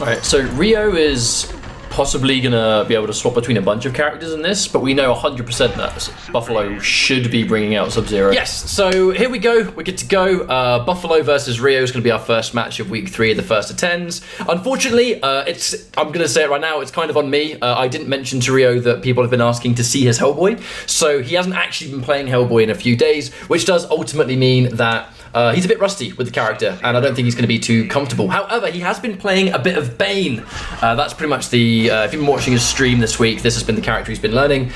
Alright, so Rio is possibly gonna be able to swap between a bunch of characters in this, but we know 100% that Buffalo should be bringing out Sub-Zero. Yes, so here we go, we're good to go. Buffalo versus Rio is gonna be our first match of week 3 of the first of 10s. Unfortunately, I'm gonna say it right now, it's kind of on me. I didn't mention to Rio that people have been asking to see his Hellboy, so he hasn't actually been playing Hellboy in a few days, which does ultimately mean that he's a bit rusty with the character, and I don't think he's going to be too comfortable. However, he has been playing a bit of Bane. That's pretty much the, if you've been watching his stream this week, this has been the character he's been learning.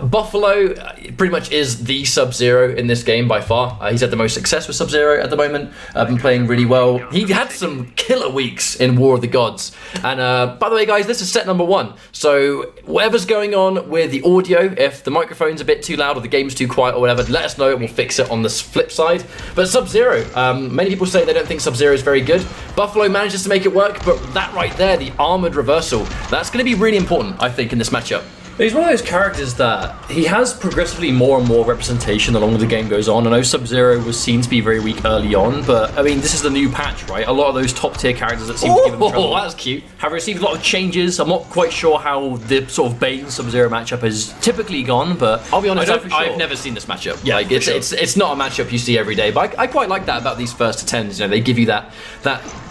Buffalo pretty much is the Sub-Zero in this game by far. He's had the most success with Sub-Zero at the moment. Been playing really well. He had some killer weeks in War of the Gods. And by the way, guys, this is set number 1. So whatever's going on with the audio, if the microphone's a bit too loud or the game's too quiet or whatever, let us know and we'll fix it on the flip side. But Sub-Zero, many people say they don't think Sub-Zero is very good. Buffalo manages to make it work, but that right there, the armored reversal, that's going to be really important, I think, in this matchup. He's one of those characters that he has progressively more and more representation the longer the game goes on. I know Sub-Zero was seen to be very weak early on, but I mean, this is the new patch, right? A lot of those top tier characters that seem to give him trouble, that's cute, have received a lot of changes. I'm not quite sure how the sort of Bane Sub-Zero matchup has typically gone, but I'll be honest, I've never seen this matchup. Yeah, like, it's not a matchup you see every day, but I quite like that about these first to 10s. You know, they give you that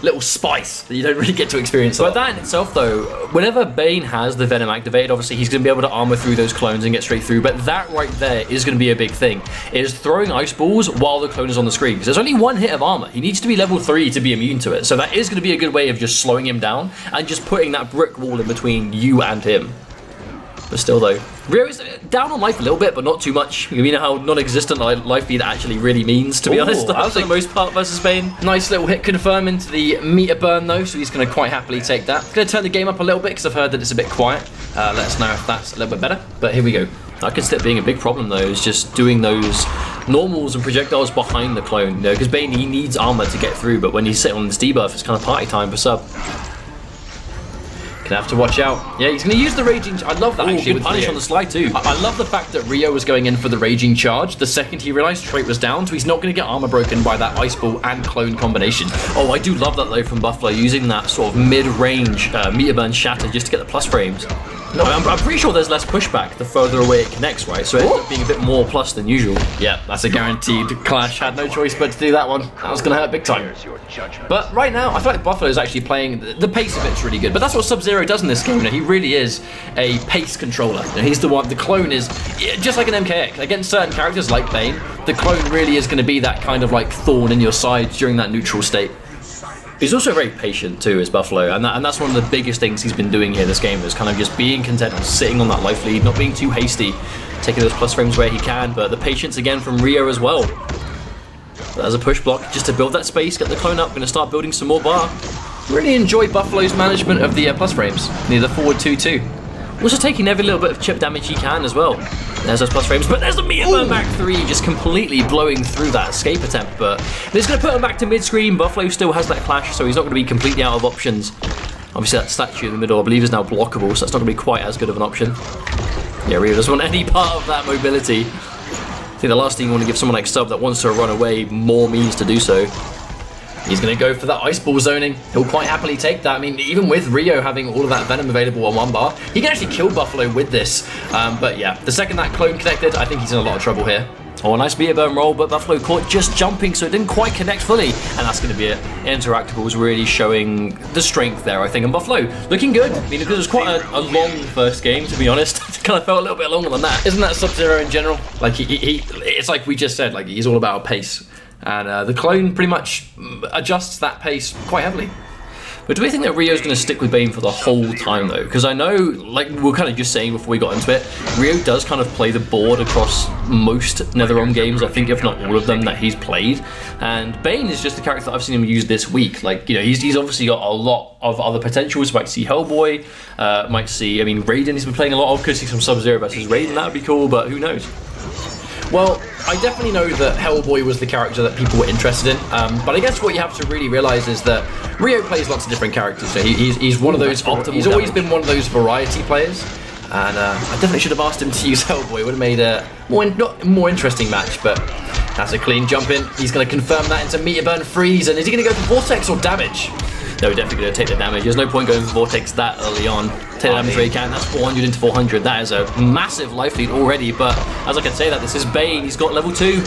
little spice that you don't really get to experience. But that in itself, though, whenever Bane has the Venom activated, obviously he's going to be able to armor through those clones and get straight through, but that right there is going to be a big thing, is throwing ice balls while the clone is on the screen, because there's only one hit of armor. He needs to be level 3 to be immune to it, so that is going to be a good way of just slowing him down and just putting that brick wall in between you and him. But still though, Rio is down on life a little bit, but not too much. You know how non-existent life lead actually really means, to be honest. For the most part versus Bane. Nice little hit confirm into the meter burn though, so he's going to quite happily take that. Going to turn the game up a little bit because I've heard that it's a bit quiet. Let us know if that's a little bit better, but here we go. I could see it being a big problem though, is just doing those normals and projectiles behind the clone, you know, because Bane, he needs armor to get through, but when he's sitting on this debuff, it's kind of party time for Sub. Gonna have to watch out. Yeah, he's gonna use the raging. I love that actually. Good punish on the slide too. I love the fact that Rio was going in for the raging charge the second he realized trait was down, so he's not gonna get armor broken by that ice ball and clone combination. Oh, I do love that though from Buffalo, using that sort of mid-range meter burn shatter just to get the plus frames. No, I'm pretty sure there's less pushback the further away it connects, right? So it ends up being a bit more plus than usual. Yeah, that's a guaranteed clash. Had no choice but to do that one. That was going to hurt big time. But right now, I feel like Buffalo is actually playing, the pace of it's really good. But that's what Sub-Zero does in this game. You know, he really is a pace controller. You know, he's the one, the clone is, just like an MKX. Against certain characters like Bane, the clone really is going to be that kind of like thorn in your side during that neutral state. He's also very patient too, as Buffalo, and that's one of the biggest things he's been doing here this game, is kind of just being content and sitting on that life lead, not being too hasty, taking those plus frames where he can, but the patience again from Rio as well. But as a push block, just to build that space, get the clone up, going to start building some more bar. Really enjoy Buffalo's management of the plus frames, near the forward 2-2. Also taking every little bit of chip damage he can as well. There's those plus frames, but there's the meter burn back 3 just completely blowing through that escape attempt, but it's going to put him back to mid-screen. Buffalo still has that clash, so he's not going to be completely out of options. Obviously that statue in the middle, I believe, is now blockable, so that's not going to be quite as good of an option. Yeah, Rio doesn't want any part of that mobility. I think the last thing you want to give someone like Sub that wants to run away more means to do so. He's going to go for that ice ball zoning. He'll quite happily take that. I mean, even with Rio having all of that Venom available on one bar, he can actually kill Buffalo with this. But yeah, the second that clone connected, I think he's in a lot of trouble here. Oh, a nice meter burn roll, but Buffalo caught just jumping, so it didn't quite connect fully. And that's going to be it. Interactables really showing the strength there, I think. And Buffalo looking good. I mean, because it was quite a long first game, to be honest. It kind of felt a little bit longer than that. Isn't that Sub-Zero in general? Like, it's like we just said, like, he's all about pace. And the clone pretty much adjusts that pace quite heavily. But do we think that Rio's going to stick with Bane for the whole time though? Because I know, like we were kind of just saying before we got into it, Rio does kind of play the board across most NetherRealm games, I think if not all of them that he's played. And Bane is just the character that I've seen him use this week. Like, you know, he's obviously got a lot of other potentials. Might see Hellboy, might see, I mean, Raiden he's been playing a lot of. Could see some Sub-Zero versus Raiden, that would be cool, but who knows? Well, I definitely know that Hellboy was the character that people were interested in, but I guess what you have to really realise is that Rio plays lots of different characters, so he's one of those, he's always been one of those variety players, and I definitely should have asked him to use Hellboy. It would have made a more interesting match, but that's a clean jump in. He's going to confirm that into meter burn freeze, and is he going to go for vortex or damage? No, definitely going to take the damage. There's no point going for Vortex that early on. Take the damage where you can. That's 400 into 400. That is a massive life lead already. But as I can say that, this is Bane. He's got level 2.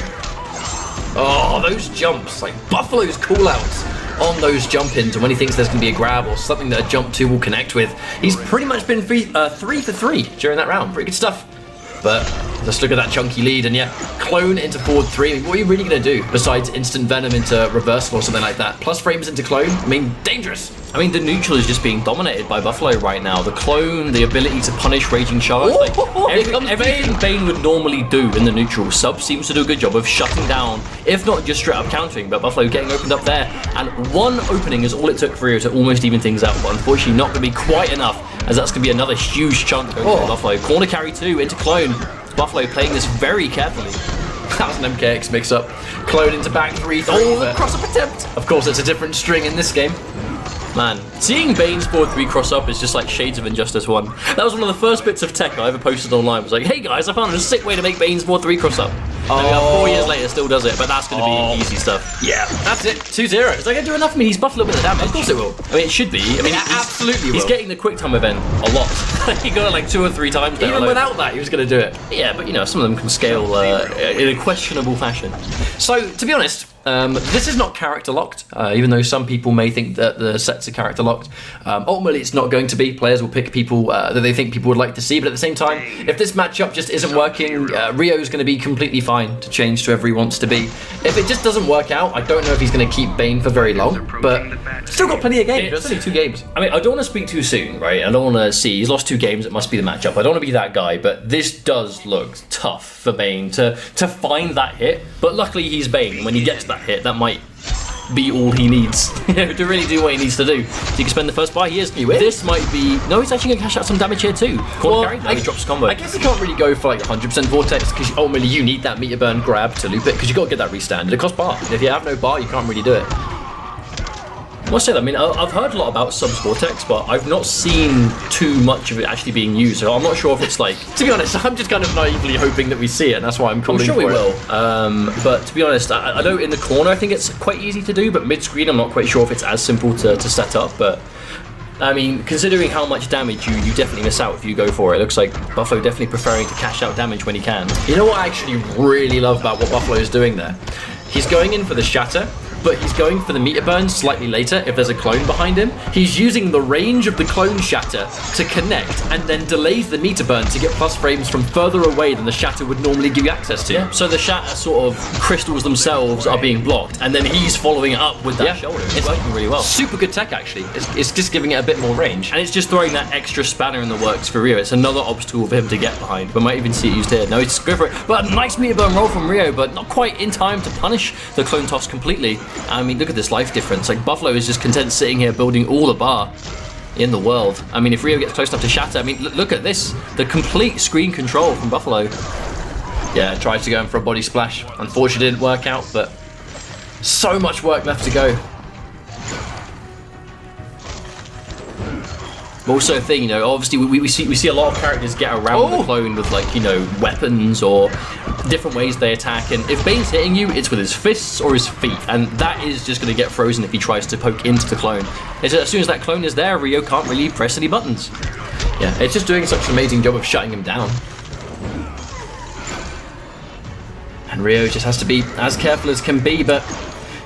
Oh, those jumps. Like Buffalo's callouts on those jump-ins, and when he thinks there's going to be a grab or something that a jump 2 will connect with. He's pretty much been 3 for 3 during that round. Pretty good stuff. But let's look at that chunky lead, and yeah, clone into forward 3. I mean, what are you really going to do besides instant venom into reversal or something like that? Plus frames into clone? I mean, dangerous. I mean, the neutral is just being dominated by Buffalo right now. The clone, the ability to punish Raging Charge, like everything Bane would normally do in the neutral, Sub seems to do a good job of shutting down, if not just straight up countering, but Buffalo getting opened up there. And one opening is all it took for Rio to almost even things out, but unfortunately not going to be quite enough, as that's going to be another huge chunk going for Buffalo. Corner carry 2 into clone. Buffalo playing this very carefully. That was an MKX mix-up. Clone into back 3. Oh, the cross-up attempt! Of course, it's a different string in this game. Man, seeing Bane's forward 3 cross-up is just like Shades of Injustice 1. That was one of the first bits of tech I ever posted online. It was like, hey guys, I found a sick way to make Bane's forward 3 cross-up. Oh. 4 years later, still does it, but that's going to be easy stuff. Yeah, that's it. 2-0. Is that going to do enough? I mean, he's buffed a little bit of damage. Of course it will. I mean, it should be. I mean, it absolutely will. He's getting the quick time event a lot. He got it like 2 or 3 times there. Even without that, he was going to do it. Yeah, but you know, some of them can scale in a questionable fashion. So, to be honest, this is not character locked, even though some people may think that the sets are character locked. Ultimately, it's not going to be. Players will pick people that they think people would like to see, but at the same time, if this matchup just isn't working, Rio's going to be completely fine to change to whoever he wants to be. If it just doesn't work out, I don't know if he's going to keep Bane for very long, but still got plenty of games. There's only 2 games. I mean, I don't want to speak too soon, right? I don't want to see he's lost 2 games, it must be the matchup. I don't want to be that guy, but this does look tough for Bane to find that hit, but luckily he's Bane. When he gets that hit, that might be all he needs to really do what he needs to do. So he can spend the first buy. This might be... No, he's actually going to cash out some damage here too. Corner carry? No, he drops combo. I guess he can't really go for like 100% Vortex, because ultimately you need that meter burn grab to loop it, because you've got to get that restand. It costs bar. If you have no bar, you can't really do it. I must say that, I mean, I've heard a lot about Sub's Vortex, but I've not seen too much of it actually being used, so I'm not sure if it's like... To be honest, I'm just kind of naively hoping that we see it, and that's why I'm calling for it. I'm sure we will. But to be honest, I know in the corner I think it's quite easy to do, but mid-screen I'm not quite sure if it's as simple to set up, but... I mean, considering how much damage you definitely miss out if you go for it. It looks like Buffalo definitely preferring to cash out damage when he can. You know what I actually really love about what Buffalo is doing there? He's going in for the shatter, but he's going for the meter burn slightly later if there's a clone behind him. He's using the range of the clone shatter to connect and then delays the meter burn to get plus frames from further away than the shatter would normally give you access to. Yeah. So the shatter sort of crystals themselves are being blocked, and then he's following it up with that shoulder. It's working really well. Super good tech, actually. It's just giving it a bit more range. And it's just throwing that extra spanner in the works for Rio. It's another obstacle for him to get behind. We might even see it used here. No, he's go for it. But a nice meter burn roll from Rio, but not quite in time to punish the clone toss completely. I mean, look at this life difference. Like, Buffalo is just content sitting here building all the bar in the world. I mean, if Rio gets close enough to shatter, I mean, look at this. The complete screen control from Buffalo. Yeah, tries to go in for a body splash. Unfortunately, didn't work out, but so much work left to go. Also a thing, you know, obviously we see a lot of characters get around the clone with, like, you know, weapons or different ways they attack, and if Bane's hitting you, it's with his fists or his feet, and that is just going to get frozen if he tries to poke into the clone. As soon as that clone is there, Rio can't really press any buttons. Yeah, it's just doing such an amazing job of shutting him down. And Rio just has to be as careful as can be, but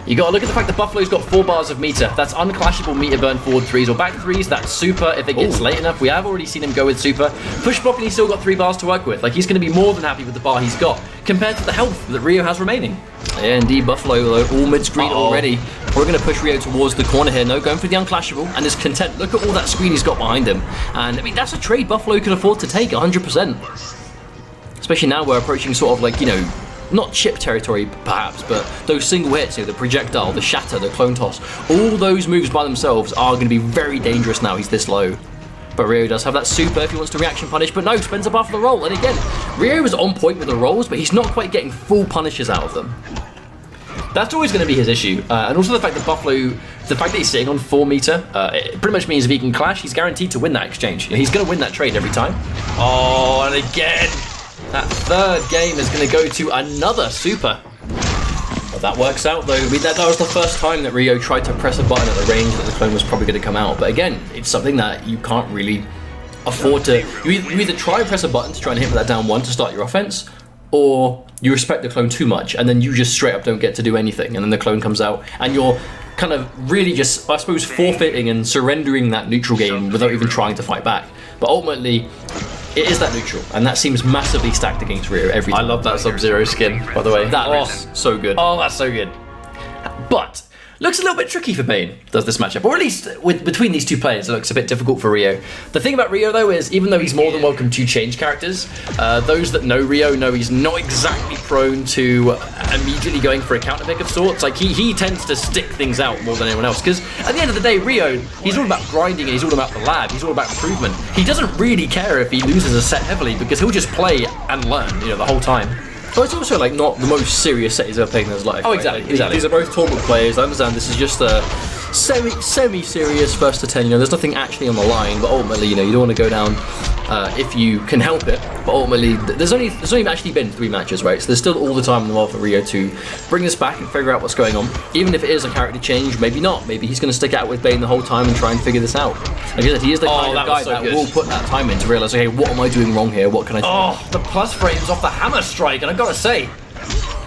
you gotta look at the fact that Buffalo's got 4 bars of meter. That's unclashable meter burn forward 3s or back 3s. That's super if it gets late enough. We have already seen him go with super. Push block, and he's still got 3 bars to work with. Like, he's gonna be more than happy with the bar he's got compared to the health that Rio has remaining. Yeah, indeed, Buffalo all mid-screen already. We're gonna push Rio towards the corner here. No, going for the unclashable, and is content. Look at all that screen he's got behind him. And I mean, that's a trade Buffalo can afford to take 100%. Especially now we're approaching sort of like, you know, not chip territory perhaps, but those single hits, you know, the projectile, the shatter, the clone toss, all those moves by themselves are going to be very dangerous now he's this low. But Rio does have that super if he wants to reaction punish, but no, spends a bar for the roll. And again, Rio is on point with the rolls, but he's not quite getting full punishes out of them. That's always going to be his issue. And also the fact that Buffalo, the fact that he's sitting on 4 meter, it pretty much means if he can clash, he's guaranteed to win that exchange. He's going to win that trade every time. Oh, and again, that third game is going to go to another super. Well, that works out though. I mean, that was the first time that Rio tried to press a button at the range that the clone was probably going to come out. But again, it's something that you can't really afford to. You either try and press a button to try and hit with that down 1 to start your offense, or you respect the clone too much and then you just straight up don't get to do anything, and then the clone comes out and you're kind of really just, I suppose, forfeiting and surrendering that neutral game without even trying to fight back. But ultimately, it is that neutral, and that seems massively stacked against Rio every time. I love that Sub-Zero skin, by the way. That is so good. Oh, that's so good. But looks a little bit tricky for Bane, does this matchup, or at least between these two players, it looks a bit difficult for Rio. The thing about Rio though is, even though he's more than welcome to change characters, those that know Rio know he's not exactly prone to immediately going for a counter pick of sorts. Like he tends to stick things out more than anyone else, because at the end of the day, Rio, he's all about grinding and he's all about the lab, he's all about improvement. He doesn't really care if he loses a set heavily, because he'll just play and learn, you know, the whole time. But it's also like not the most serious set he's ever played in his life. Oh, right? exactly. Like, Exactly. These are both tournament players. I understand this is just a semi-serious first to 10. You know, there's nothing actually on the line, but ultimately, you know, you don't want to go down if you can help it. But ultimately, there's only actually been 3 matches, right? So there's still all the time in the world for Rio to bring this back and figure out what's going on. Even if it is a character change, maybe not. Maybe he's going to stick out with Bane the whole time and try and figure this out. Like I said, he is the kind of guy that will put that time in to realize, okay, what am I doing wrong here? What can I do? Oh, the plus frames off the hammer strike, and I gotta say,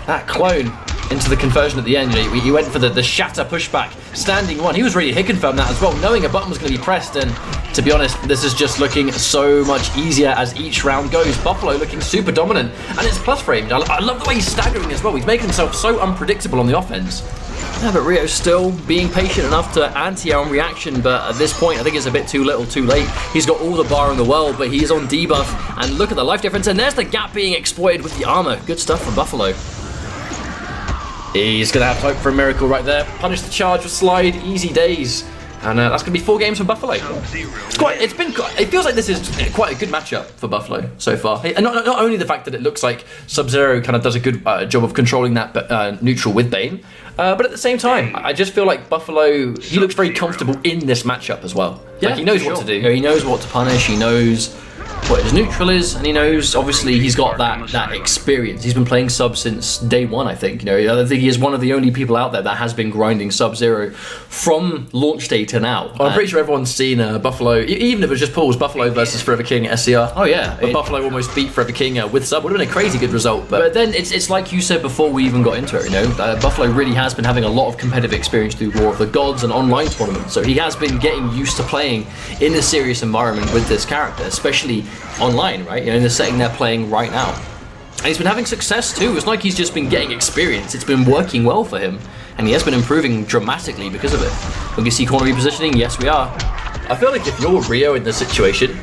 that clone into the conversion at the end, you know, he went for the shatter pushback, standing 1. He was ready to hit confirm that as well, knowing a button was going to be pressed, and to be honest, this is just looking so much easier as each round goes. Buffalo looking super dominant, and it's plus framed. I love the way he's staggering as well. He's making himself so unpredictable on the offense. Yeah, but Rio's still being patient enough to anti-on reaction, but at this point I think it's a bit too little too late. He's got all the bar in the world, but he's on debuff, and look at the life difference, and there's the gap being exploited with the armor. Good stuff from Buffalo. He's going to have to hope for a miracle right there. Punish the charge with slide, easy days. And that's going to be 4 games for Buffalo. It feels like this is quite a good matchup for Buffalo so far. And not only the fact that it looks like Sub-Zero kind of does a good job of controlling that neutral with Bane, but at the same time, I just feel like Buffalo, he looks very comfortable in this matchup as well. Yeah, like he knows what to do. You know, he knows what to punish. He knows what his neutral is, and he knows, obviously, he's got that experience. He's been playing sub since day 1, I think. You know, I think he is one of the only people out there that has been grinding Sub-Zero from launch day to now. I'm pretty sure everyone's seen Buffalo, even if it was just Paul's Buffalo versus Forever King at SCR. Oh yeah, but Buffalo almost beat Forever King with sub. Would have been a crazy good result. But then it's like you said before we even got into it. You know, Buffalo really has been having a lot of competitive experience through War of the Gods and online tournaments. So he has been getting used to playing in a serious environment with this character, especially online, right? You know, in the setting they're playing right now. And he's been having success too. It's like he's just been getting experience. It's been working well for him, and he has been improving dramatically because of it. We can see corner repositioning. Yes, we are. I feel like if you're Rio in this situation,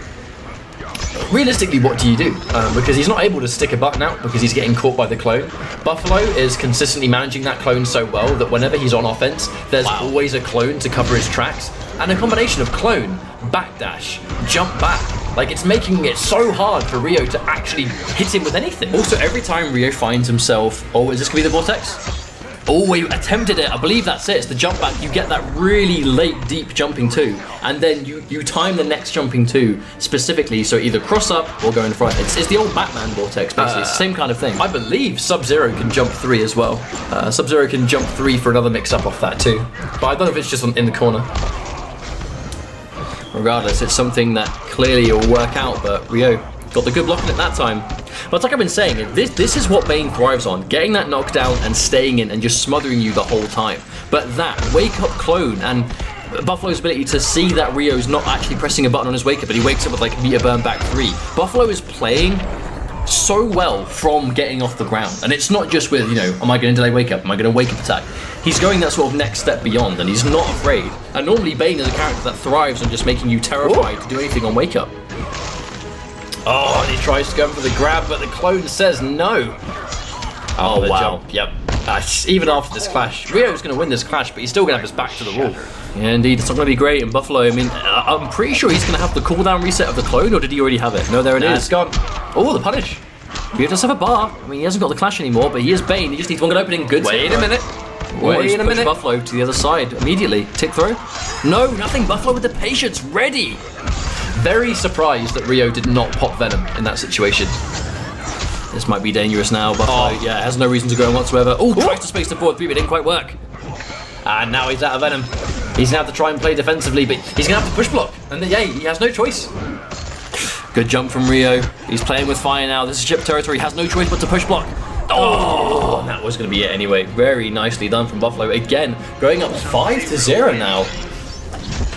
realistically, what do you do? Because he's not able to stick a button out because he's getting caught by the clone. Buffalo is consistently managing that clone so well that whenever he's on offense, there's always a clone to cover his tracks. And a combination of clone, backdash, jump back, like it's making it so hard for Rio to actually hit him with anything. Also, every time Rio finds himself, oh, is this gonna be the vortex? Oh, he attempted it. I believe that's it. It's the jump back. You get that really late, deep jumping too, and then you time the next jumping too specifically, so either cross up or go in front. It's the old Batman vortex, basically. It's the same kind of thing. I believe Sub-Zero can jump 3 as well. Sub-Zero can jump 3 for another mix-up off that too. But I don't know if it's just in the corner. Regardless, it's something that clearly will work out, but Rio got the good block in it that time. But like I've been saying, this is what Bane thrives on, getting that knockdown and staying in and just smothering you the whole time. But that wake-up clone and Buffalo's ability to see that Rio's not actually pressing a button on his wake-up, but he wakes up with like meter burn back 3. Buffalo is playing so well from getting off the ground. And it's not just with, you know, am I going to delay wake-up? Am I going to wake-up attack? He's going that sort of next step beyond, and he's not afraid. And normally Bane is a character that thrives on just making you terrified to do anything on wake-up. Oh, and he tries to go for the grab, but the clone says no. Oh, wow. Jump. Yep. Even after this clash, Rio's going to win this clash, but he's still going to have his back to the wall. Yeah, indeed. It's not going to be great in Buffalo. I mean, I'm pretty sure he's going to have the cooldown reset of the clone, or did he already have it? No, there it is. It's gone. Oh, the punish. He does have a bar. I mean, he hasn't got the clash anymore, but he is Bane. He just needs one good opening. Good. Wait a minute. Wait a minute. Buffalo to the other side immediately. Tick throw. No, nothing. Buffalo with the patience. Ready. Very surprised that Rio did not pop Venom in that situation. This might be dangerous now. Buffalo, yeah, has no reason to go in whatsoever. Oh, tries to space the forward 3, but it didn't quite work. And now he's out of venom. He's going to have to try and play defensively, but he's going to have to push block. And yeah, he has no choice. Good jump from Rio. He's playing with fire now. This is chip territory. He has no choice but to push block. Oh, that was going to be it anyway. Very nicely done from Buffalo. Again, going up 5-0 now.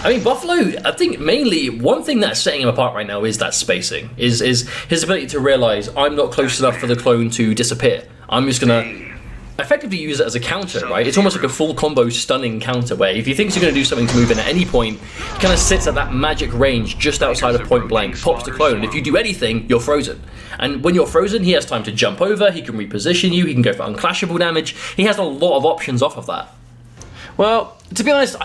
I mean, Buffalo, I think mainly one thing that's setting him apart right now is that spacing. Is his ability to realize I'm not close enough for the clone to disappear. I'm just going to effectively use it as a counter, right? It's almost like a full combo stunning counter where if he thinks you're going to do something to move in at any point, he kind of sits at that magic range just outside of point blank, pops the clone, and if you do anything, you're frozen. And when you're frozen, he has time to jump over, he can reposition you, he can go for unclashable damage, he has a lot of options off of that. Well, to be honest,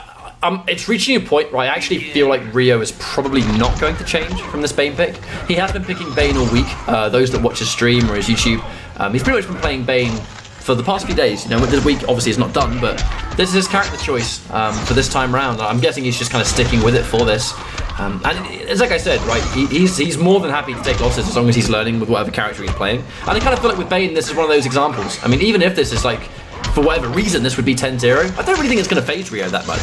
it's reaching a point where I actually feel like Rio is probably not going to change from this Bane pick. He has been picking Bane all week. Those that watch his stream or his YouTube, he's pretty much been playing Bane for the past few days. You know, this week obviously is not done, but this is his character choice for this time round. I'm guessing he's just kind of sticking with it for this. And it's like I said, right, he's more than happy to take losses as long as he's learning with whatever character he's playing. And I kind of feel like with Bane, this is one of those examples. I mean, even if this is like, for whatever reason, this would be 10-0, I don't really think it's going to phase Rio that much.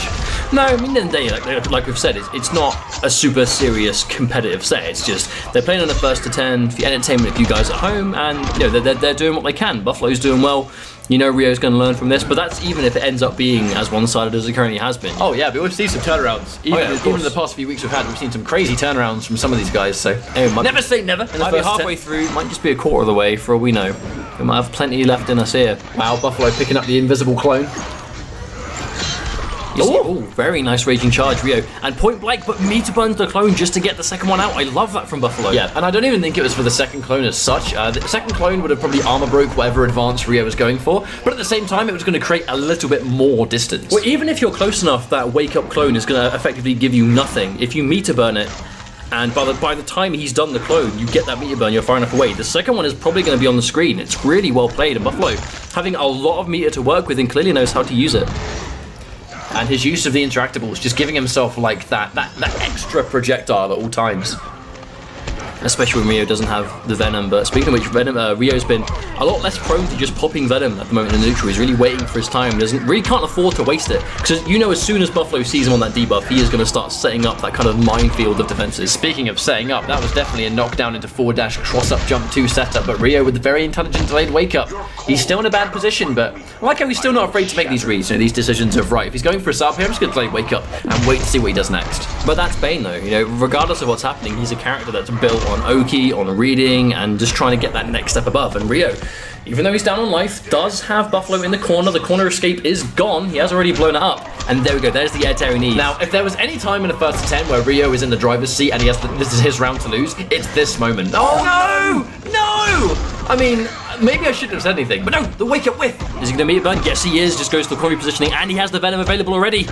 No, I mean, in the end of the day, like we've said, it's not a super serious competitive set. It's just they're playing on the 1st to 10 for entertainment of you guys at home, and you know they're doing what they can. Buffalo's doing well. You know Rio's going to learn from this, but that's even if it ends up being as one-sided as it currently has been. Oh yeah, but we've seen some turnarounds. Even in the past few weeks we've seen some crazy turnarounds from some of these guys, so never say never. Might be halfway through, might just be a quarter of the way for all we know. We might have plenty left in us here. Wow, Buffalo picking up the invisible clone. Oh, very nice raging charge, Rio. And point blank, but meter burns the clone just to get the second one out. I love that from Buffalo. Yeah, and I don't even think it was for the second clone as such. The second clone would have probably armor broke whatever advance Rio was going for, but at the same time, it was going to create a little bit more distance. Well, even if you're close enough, that wake up clone is going to effectively give you nothing. If you meter burn it, and by the time he's done the clone, you get that meter burn, you're far enough away. The second one is probably going to be on the screen. It's really well played, and Buffalo having a lot of meter to work with and clearly knows how to use it. And his use of the interactables, just giving himself like that extra projectile at all times. Especially when Rio doesn't have the Venom. But speaking of which, Rio's been a lot less prone to just popping Venom at the moment in the neutral. He's really waiting for his time. Really can't afford to waste it. Because you know, as soon as Buffalo sees him on that debuff, he is going to start setting up that kind of minefield of defenses. Speaking of setting up, that was definitely a knockdown into forward dash, cross up, jump 2 setup. But Rio with the very intelligent delayed wake up. He's still in a bad position, but I like how he's still not afraid to make these reads, you know, these decisions of right. If he's going for a sub here, I'm just going to delay wake up and wait to see what he does next. But that's Bane though, you know, regardless of what's happening, he's a character that's built on Oki, on reading, and just trying to get that next step above. And Rio, even though he's down on life, does have Buffalo in the corner. The corner escape is gone. He has already blown it up. And there we go, there's the air tear he needs. Now, if there was any time in the 1st to 10 where Rio is in the driver's seat and this is his round to lose, it's this moment. Oh no! No! I mean, maybe I shouldn't have said anything, but no, the wake up whiff. Is he going to meet it burn? Yes, he is. Just goes to the corner positioning, and he has the Venom available already.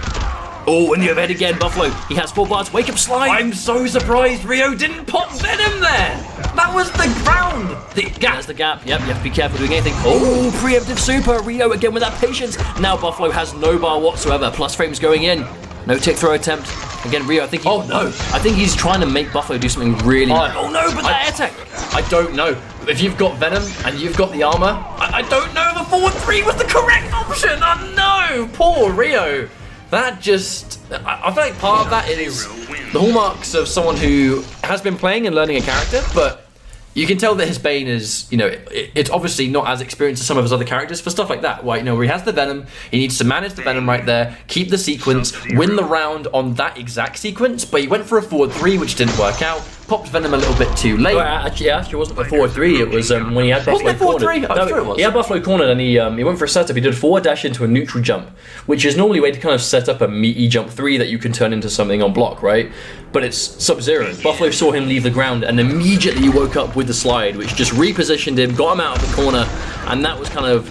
Oh, in the overhead again, Buffalo. He has 4 bars. Wake up slide. I'm so surprised Rio didn't pop Venom there. That was the ground. The gap. There's the gap. Yep, you have to be careful doing anything. Oh, preemptive super. Rio again with that patience. Now Buffalo has no bar whatsoever. Plus frames going in. No tick throw attempt. Again, Rio, I think I think he's trying to make Buffalo do something really... Oh no, but that air tech! I don't know. If you've got Venom and you've got the armor, I don't know if the forward 3 was the correct option. Oh no! Poor Rio. That just... I feel like part of that is the hallmarks of someone who has been playing and learning a character, but you can tell that his Bane is, you know, it's obviously not as experienced as some of his other characters for stuff like that. Right, you know, where he has the Venom, he needs to manage the Venom right there, keep the sequence, win the round on that exact sequence, but he went for a forward 3, which didn't work out. Popped Venom a little bit too late. Well, actually, it wasn't a forward 3. It was when he had Buffalo cornered. Wasn't it 4-3? I'm sure it was. He had Buffalo cornered, and he went for a setup. He did a forward dash into a neutral jump, which is normally a way to kind of set up a meaty jump 3 that you can turn into something on block, right? But it's Sub-Zero. Buffalo saw him leave the ground, and immediately woke up with the slide, which just repositioned him, got him out of the corner, and that was kind of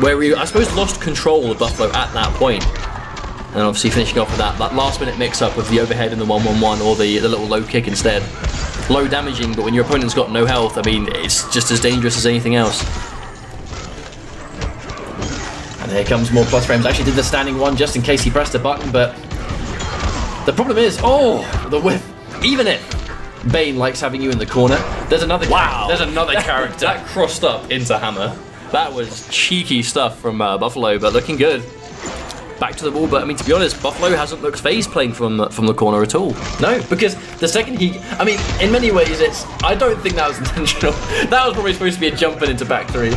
where we, I suppose, lost control of Buffalo at that point. And obviously finishing off with that last minute mix-up with the overhead and the 1-1-1, or the little low kick instead. Low damaging, but when your opponent's got no health, I mean, it's just as dangerous as anything else. And here comes more plus frames. I actually did the standing one just in case he pressed a button, but the problem is, oh, the whiff. Even if Bane likes having you in the corner. There's another character. That crossed up into Hammer. That was cheeky stuff from Buffalo, but looking good. Back to the wall, but I mean, to be honest, Buffalo hasn't looked phased playing from the corner at all. No, because the second I mean, in many ways, I don't think that was intentional. That was probably supposed to be a jumping into back three.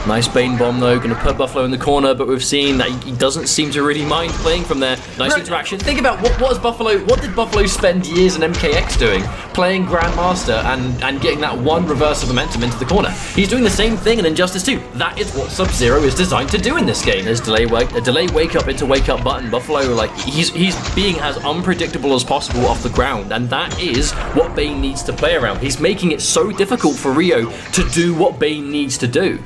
Nice Bane bomb though, gonna put Buffalo in the corner, but we've seen that he doesn't seem to really mind playing from there. Nice interaction. Think about what did Buffalo spend years in MKX doing? Playing Grandmaster and getting that one reverse of momentum into the corner. He's doing the same thing in Injustice 2. That is what Sub-Zero is designed to do in this game. There's delay wake up into wake up button. Buffalo, like, he's being as unpredictable as possible off the ground, and that is what Bane needs to play around. He's making it so difficult for Rio to do what Bane needs to do.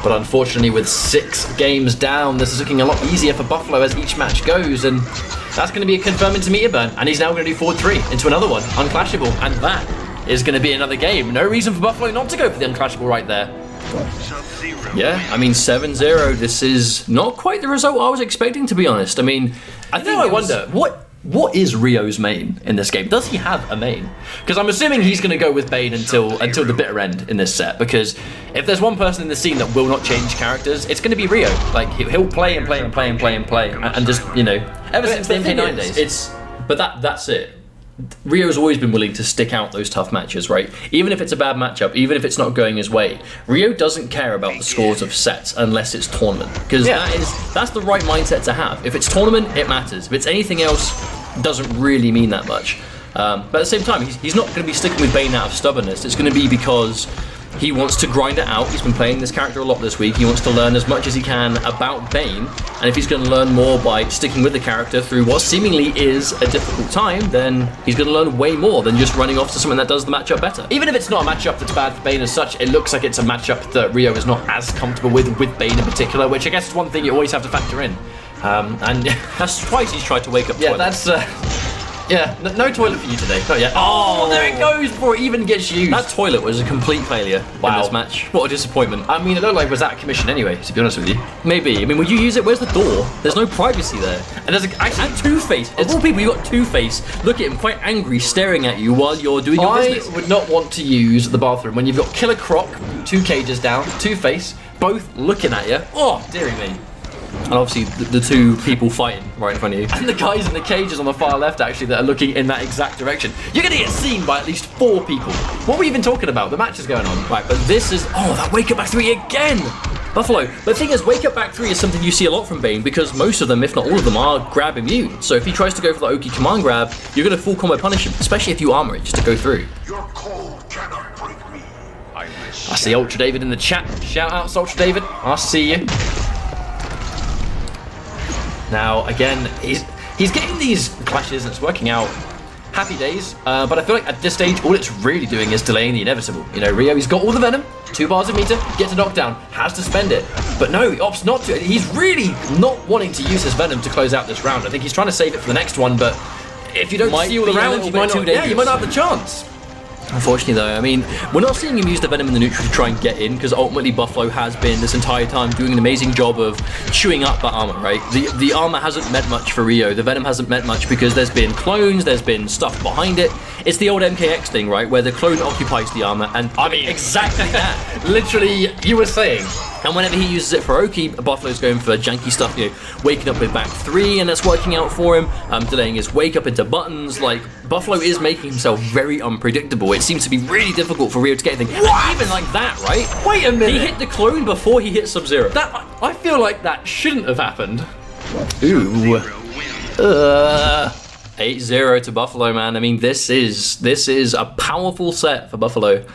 But unfortunately, with 6 games down, this is looking a lot easier for Buffalo as each match goes, and that's going to be a confirmed intermediate burn, and he's now going to do forward 3 into another one, unclashable, and that is going to be another game. No reason for Buffalo not to go for the unclashable right there. Yeah, I mean 7-0, this is not quite the result I was expecting, to be honest. I mean, I wonder, what is Rio's main in this game? Does he have a main? Because I'm assuming he's going to go with Bane until the bitter end in this set, because if there's one person in the scene that will not change characters, it's going to be Rio. Like, he'll play and play and play and play and play, and just, you know, ever since the MK9 days. But that's it. Rio's always been willing to stick out those tough matches, right? Even if it's a bad matchup, even if it's not going his way, Rio doesn't care about the scores of sets unless it's tournament, because that's the right mindset to have. If it's tournament, it matters. If it's anything else, it doesn't really mean that much. But at the same time, he's not going to be sticking with Bane out of stubbornness. It's going to be because he wants to grind it out. He's been playing this character a lot this week. He wants to learn as much as he can about Bane, and if he's going to learn more by sticking with the character through what seemingly is a difficult time, then he's going to learn way more than just running off to something that does the matchup better. Even if it's not a matchup that's bad for Bane as such, it looks like it's a matchup that Rio is not as comfortable with Bane in particular, which I guess is one thing you always have to factor in. And that's twice he's tried to wake up. Yeah, that's... Yeah, no toilet for you today. Not yet. Oh, there it goes before it even gets used. That toilet was a complete failure in this match. What a disappointment. I mean, it looked like it was out of commission anyway, to be honest with you. Maybe. I mean, would you use it? Where's the door? There's no privacy there. And there's and Two-Face. Of all people, you got Two-Face. Look at him, quite angry, staring at you while you're doing your business. I would not want to use the bathroom when you've got Killer Croc, 2 cages down, Two-Face, both looking at you. Oh, dearie me. And obviously the 2 people fighting right in front of you. And the guys in the cages on the far left, actually, that are looking in that exact direction. You're going to get seen by at least 4 people. What are we even talking about? The match is going on. Right, but this is... Oh, that wake up back 3 again! Buffalo. But the thing is, wake up back 3 is something you see a lot from Bane, because most of them, if not all of them, are grab immune. So if he tries to go for the Oki command grab, you're going to full combo punish him, especially if you armor it just to go through. Your call cannot break me. I see Ultra David in the chat. Shout out, Ultra David. I see you. Now, again, he's getting these clashes and it's working out. Happy days, but I feel like at this stage, all it's really doing is delaying the inevitable. You know, Rio, he's got all the venom, 2 bars of meter, gets a knockdown, has to spend it. But no, he opts not to. He's really not wanting to use his venom to close out this round. I think he's trying to save it for the next one, but if you don't see all the rounds, you might not have the chance. Unfortunately though, I mean, we're not seeing him use the venom in the neutral to try and get in, because ultimately Buffalo has been this entire time doing an amazing job of chewing up that armor, right? The armor hasn't meant much for Rio, the venom hasn't meant much because there's been clones, there's been stuff behind it. It's the old MKX thing, right, where the clone occupies the armor, and I mean, exactly that. Literally, you were saying. And whenever he uses it for Oki, Buffalo's going for janky stuff, you know, waking up with back 3, and that's working out for him, delaying his wake up into buttons. Like, Buffalo is making himself very unpredictable. It seems to be really difficult for Rio to get anything. Even like that, right? Wait a minute. He hit the clone before he hit Sub-Zero. That, I feel like that shouldn't have happened. Ooh. 8-0 to Buffalo, man. I mean, this is a powerful set for Buffalo.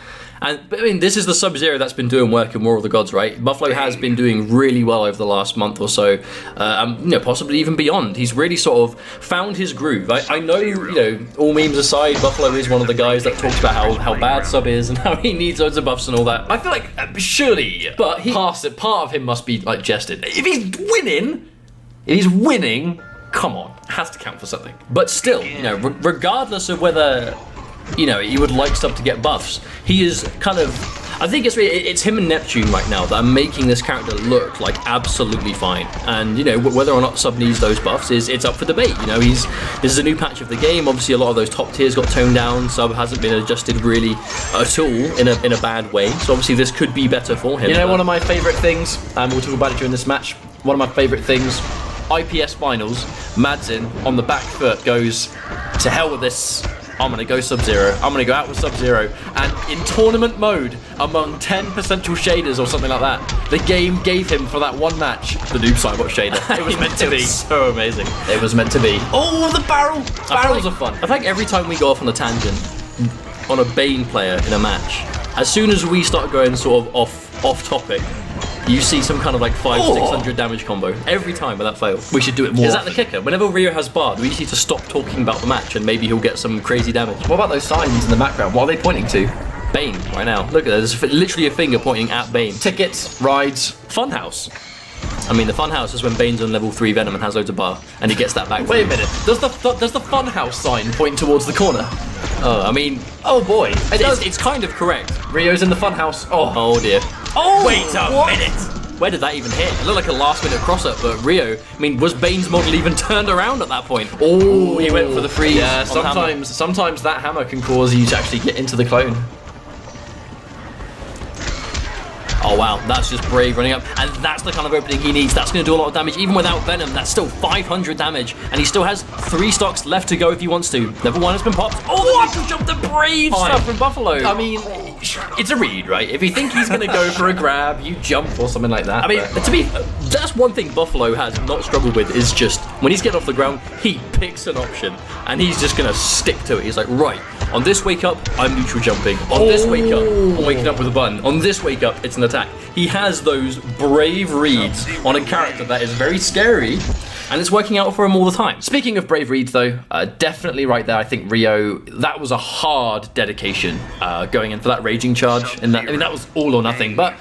And I mean, this is the Sub-Zero that's been doing work in War of the Gods, right? Buffalo has been doing really well over the last month or so, you know, possibly even beyond. He's really sort of found his groove. I know, you know, all memes aside, Buffalo is one of the guys that talks about how bad Sub is and how he needs loads of buffs and all that. I feel like surely, but part of him must be like jested. If he's winning, come on, it has to count for something. But still, you know, regardless of whether, you know, he would like Sub to get buffs, he is kind of, I think it's him and Neptune right now that are making this character look like absolutely fine. And you know, whether or not Sub needs those buffs it's up for debate. You know, this is a new patch of the game. Obviously, a lot of those top tiers got toned down. Sub hasn't been adjusted really at all in a bad way. So obviously, this could be better for him. You know, one of my favourite things, and we'll talk about it during this match. One of my favourite things, IPS finals. Madzin on the back foot goes, to hell with this. I'm going to go Sub-Zero. I'm going to go out with Sub-Zero. And in tournament mode, among 10 potential shaders or something like that, the game gave him for that one match the Noob Cybot shader. It was meant to be. So amazing. It was meant to be. Oh, the barrel! Barrels are fun. I think every time we go off on a tangent on a Bane player in a match, as soon as we start going sort of off topic, you see some kind of like 500-600 damage combo every time without fail. We should do it more. Is that the kicker? Whenever Rio has Bard, we just need to stop talking about the match and maybe he'll get some crazy damage. What about those signs in the background? What are they pointing to? Bane right now. Look at that. There's literally a finger pointing at Bane. Tickets, rides, Funhouse. I mean, the Funhouse is when Bane's on level 3 Venom and has loads of bar, and he gets that back. Wait a minute. Does the Funhouse sign point towards the corner? Oh, I mean, oh boy, it's kind of correct. Rio's in the Funhouse. Oh dear. Oh, wait a minute. Where did that even hit? It looked like a last-minute cross-up, but Rio, I mean, was Bane's model even turned around at that point? Oh, he went for the freeze. Yeah, sometimes that hammer can cause you to actually get into the clone. Oh wow, that's just Brave running up, and that's the kind of opening he needs. That's going to do a lot of damage, even without Venom. That's still 500 damage, and he still has 3 stocks left to go if he wants to. Level 1 has been popped. Oh, the neutral jump, the Brave stuff from Buffalo. I mean, it's a read, right? If you think he's going to go for a grab, you jump or something like that. I mean, that's one thing Buffalo has not struggled with, is just, when he's getting off the ground, he picks an option, and he's just going to stick to it. He's like, right, on this wake up, I'm neutral jumping. On this wake up, I'm waking up with a button. On this wake up, it's an attack. He has those brave reads on a character that is very scary, and it's working out for him all the time. Speaking of brave reads, though, definitely right there, I think Rio, that was a hard dedication going in for that raging charge. And that, I mean, that was all or nothing. But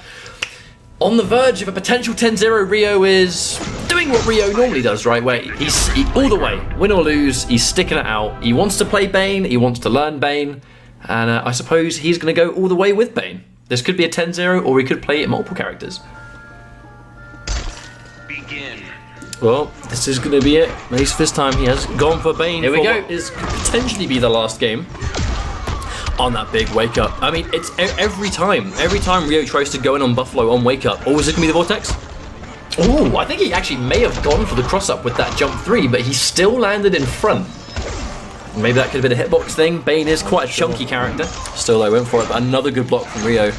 on the verge of a potential 10-0, Rio is doing what Rio normally does, right? Where he's all the way, win or lose, he's sticking it out. He wants to play Bane, he wants to learn Bane, and I suppose he's going to go all the way with Bane. This could be a 10-0, or we could play it multiple characters. Begin. Well, this is going to be it. At least this time he has gone for Bane. Here we go. What is could potentially be the last game on that big wake up. I mean, it's every time Rio tries to go in on Buffalo on wake up. Oh, is it going to be the Vortex? Oh, I think he actually may have gone for the cross up with that jump 3, but he still landed in front. Maybe that could have been a hitbox thing. Bane is quite a chunky character. Still, I went for it, but another good block from Rio.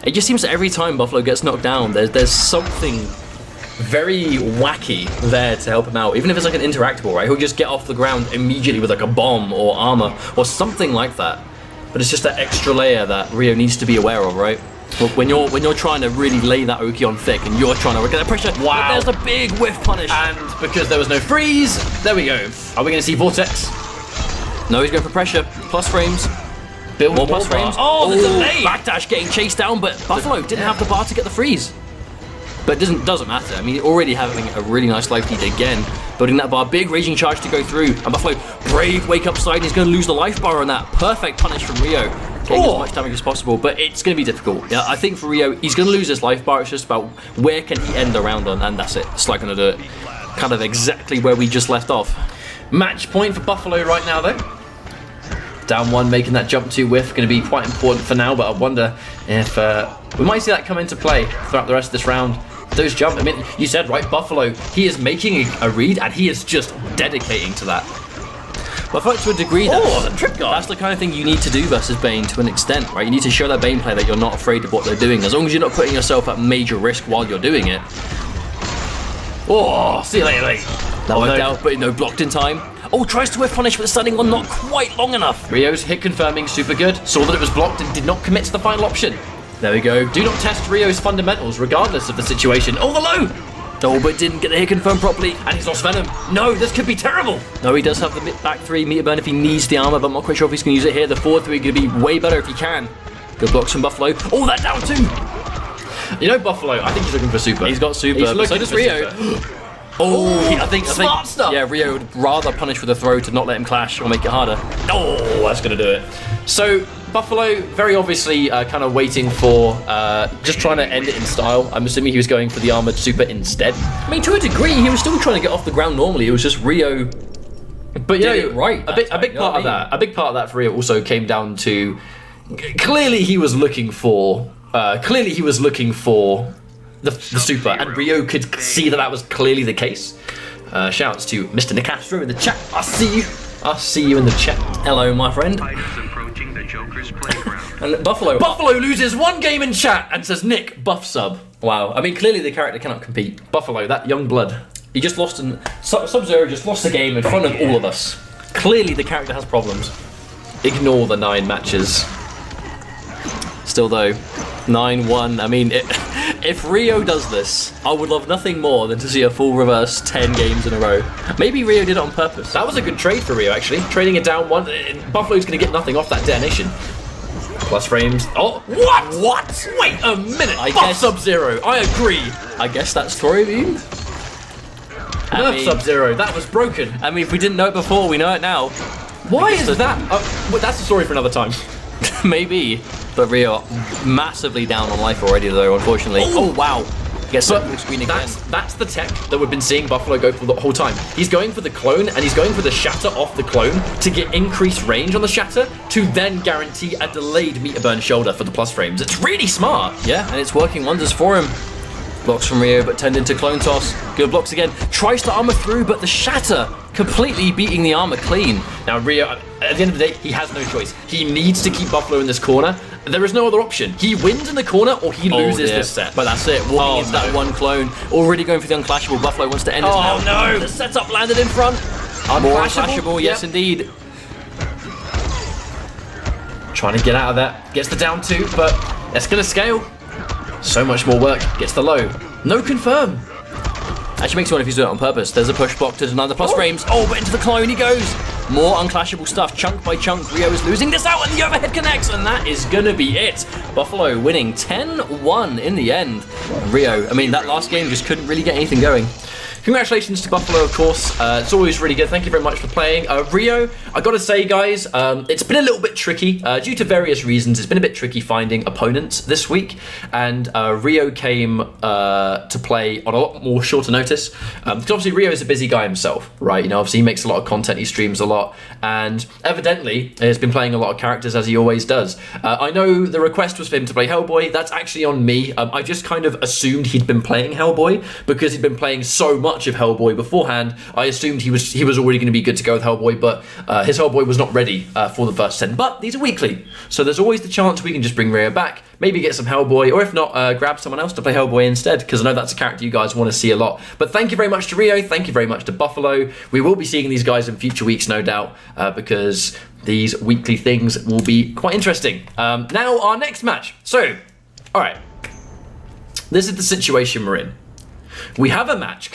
It just seems that every time Buffalo gets knocked down, there's something very wacky there to help him out. Even if it's like an interactable, right? He'll just get off the ground immediately with like a bomb or armor or something like that. But it's just that extra layer that Rio needs to be aware of, right? But when you're trying to really lay that Oki on thick and you're trying to get that pressure, wow, there's a big whiff punish. And because there was no freeze, there we go. Are we going to see Vortex? No, he's going for pressure. Plus frames. Build More plus frames. Oh, the delay! Back. Backdash getting chased down, but Buffalo didn't have the bar to get the freeze. But it doesn't matter. I mean, already having a really nice life lead again. Building that bar, big raging charge to go through. And Buffalo, brave wake up slide. He's going to lose the life bar on that. Perfect punish from Rio. Getting as much damage as possible, but it's going to be difficult. Yeah, I think for Rio, he's going to lose his life bar. It's just about where can he end the round on, and that's it. Sly going to do it. Kind of exactly where we just left off. Match point for Buffalo right now, though. Down 1, making that jump 2 whiff, going to be quite important for now, but I wonder if we might see that come into play throughout the rest of this round. Those jump, I mean, you said, right, Buffalo, he is making a read, and he is just dedicating to that. But I feel like to a degree, that's the kind of thing you need to do versus Bane to an extent, right? You need to show that Bane player that you're not afraid of what they're doing, as long as you're not putting yourself at major risk while you're doing it. Oh, see you later, mate. That worked out, but no, blocked in time. Oh, tries to whiff punish, but the stunning one not quite long enough. Rio's hit confirming, super good. Saw that it was blocked and did not commit to the final option. There we go. Do not test Rio's fundamentals, regardless of the situation. Oh, the low! Oh, but didn't get the hit confirmed properly. And he's lost Venom. No, this could be terrible. No, he does have the back 3 meter burn if he needs the armor, but I'm not quite sure if he's going to use it here. The forward 3 going to be way better if he can. Good blocks from Buffalo. Oh, that down 2. You know, Buffalo, I think he's looking for super. He's got super. He's looking so does for Rio. I think smart stuff. Yeah, Rio would rather punish with a throw to not let him clash or make it harder. Oh, that's going to do it. So Buffalo, very obviously kind of waiting for, just trying to end it in style. I'm assuming he was going for the armored super instead. I mean, to a degree, he was still trying to get off the ground normally. It was just Rio. But you know, it right. A big part of that for Rio also came down to clearly he was looking for the super, and Rio could see that was clearly the case. Shouts to Mr. Nicastro in the chat. I'll see you in the chat. Hello, my friend. Approaching the Joker's playground. And Buffalo Loses one game in chat and says, Nick, buff sub. Wow. I mean, clearly the character cannot compete. Buffalo, that young blood. He just lost Sub-Zero just lost the game in front of all of us. Clearly the character has problems. Ignore the 9 matches. Still though, 9-1. I mean, if Rio does this, I would love nothing more than to see a full reverse 10 games in a row. Maybe Rio did it on purpose. That was a good trade for Rio, actually. Trading it down 1. Buffalo's going to get nothing off that detonation. Plus frames. Oh, what? Wait a minute. I guess Sub-Zero. I agree. I guess that's story beam. Nerf Sub-Zero. That was broken. I mean, if we didn't know it before, we know it now. Why is that? Well, that's a story for another time. Maybe. But Rio massively down on life already, though, unfortunately. Ooh. Oh, wow. Gets that full screen again. That's the tech that we've been seeing Buffalo go for the whole time. He's going for the clone, and he's going for the shatter off the clone to get increased range on the shatter to then guarantee a delayed meter burn shoulder for the plus frames. It's really smart. Yeah, and it's working wonders for him. Blocks from Rio, but turned into clone toss. Good blocks again. Tries to armor through, but the shatter completely beating the armor clean. Now Rio, at the end of the day, he has no choice. He needs to keep Buffalo in this corner. There is no other option. He wins in the corner or he loses this set. But that's it. Walking into that one clone. Already going for the unclashable. Buffalo wants to end it now. Oh no! The setup landed in front. More unclashable, yes indeed. Trying to get out of that. Gets the down 2, but that's going to scale. So much more work. Gets the low. No confirm. Actually makes me wonder if he's doing it on purpose. There's a push block to deny the plus frames. Oh, but into the clone he goes. More unclashable stuff, chunk by chunk. Rio is losing this out and the overhead connects, and that is gonna be it. Buffalo winning 10-1 in the end. And Rio, I mean, that last game just couldn't really get anything going. Congratulations to Buffalo, of course. It's always really good. Thank you very much for playing. Rio, I gotta say, guys, it's been a little bit tricky due to various reasons. It's been a bit tricky finding opponents this week, and Rio came to play on a lot more shorter notice. Because obviously Rio is a busy guy himself, right? You know, obviously he makes a lot of content, he streams a lot, and evidently has been playing a lot of characters as he always does. I know the request was for him to play Hellboy. That's actually on me. I just kind of assumed he'd been playing Hellboy because he'd been playing so much of Hellboy beforehand. I assumed he was already going to be good to go with Hellboy, but his Hellboy was not ready for the first 10. But these are weekly, so there's always the chance we can just bring Rio back, maybe get some Hellboy, or if not, grab someone else to play Hellboy instead, because I know that's a character you guys want to see a lot. But thank you very much to Rio, thank you very much to Buffalo. We will be seeing these guys in future weeks, no doubt, because these weekly things will be quite interesting. Now, our next match. So, all right, this is the situation we're in. We have a match